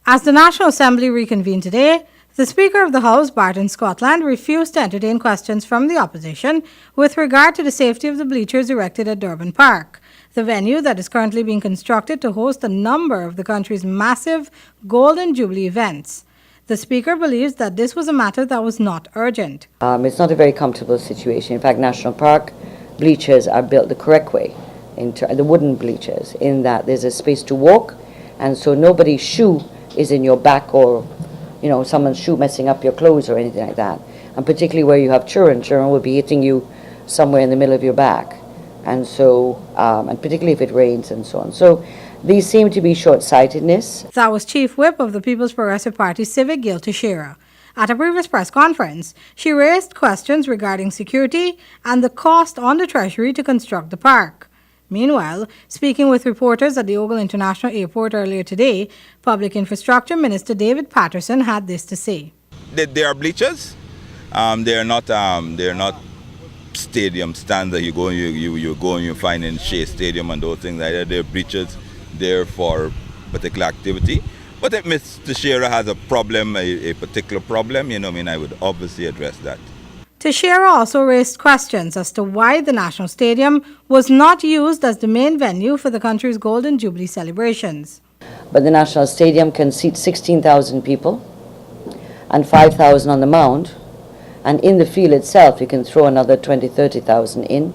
As the National Assembly reconvened today, the Speaker of the House, Barton Scotland, refused to entertain questions from the opposition with regard to the safety of the bleachers erected at Durban Park, the venue that is currently being constructed to host a number of the country's massive Golden Jubilee events. The Speaker believes that this was a matter that was not urgent. It's not a very comfortable situation. In fact, National Park bleachers are built the correct way, the wooden bleachers, in that there's a space to walk, and so nobody's shoe is in your back, or someone's shoe messing up your clothes or anything like that. And particularly where you have children will be hitting you somewhere in the middle of your back, and so and particularly if it rains and so on. So these seem to be short-sightedness. That was Chief Whip of the People's Progressive Party Civic, Gail Teixeira. At a previous press conference, she raised questions regarding security and the cost on the treasury to construct the park. Meanwhile, speaking with reporters at the Ogle International Airport earlier today, Public Infrastructure Minister David Patterson had this to say. They are bleachers. They are not stadium standard. You go and you find in Shea Stadium and those things like that. They're bleachers there for particular activity. But if Mr. Teixeira has a problem, a particular problem, I would obviously address that. Teixeira also raised questions as to why the National Stadium was not used as the main venue for the country's Golden Jubilee celebrations. But the National Stadium can seat 16,000 people and 5,000 on the mound. And in the field itself, you can throw another 30,000 in.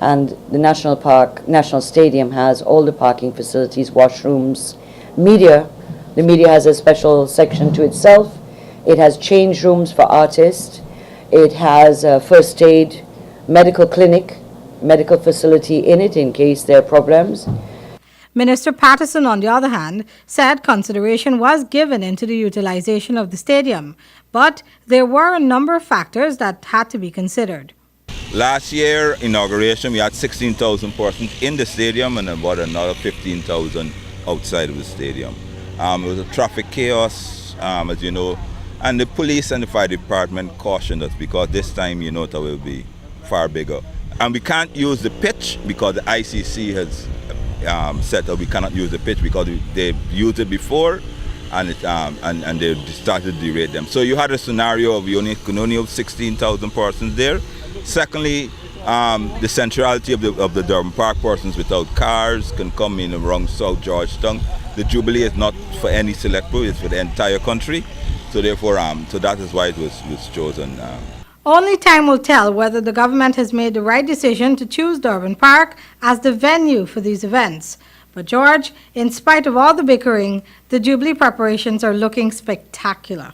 And the National Stadium has all the parking facilities, washrooms, media. The media has a special section to itself. It has change rooms for artists. It has a first aid, medical clinic, medical facility in it in case there are problems. Minister Patterson, on the other hand, said consideration was given into the utilization of the stadium, but there were a number of factors that had to be considered. Last year, inauguration, we had 16,000 persons in the stadium and about another 15,000 outside of the stadium. It was a traffic chaos, as you know, and the police and the fire department cautioned us because this time, it will be far bigger. And we can't use the pitch because the ICC has said that we cannot use the pitch because they've used it before and they started to derate them. So you had a scenario of you can only have 16,000 persons there. Secondly, the centrality of the Durban Park, persons without cars can come in around South Georgetown. The Jubilee is not for any select group, it's for the entire country. So therefore, so that is why it was chosen. Only time will tell whether the government has made the right decision to choose Durban Park as the venue for these events. But George, in spite of all the bickering, the Jubilee preparations are looking spectacular.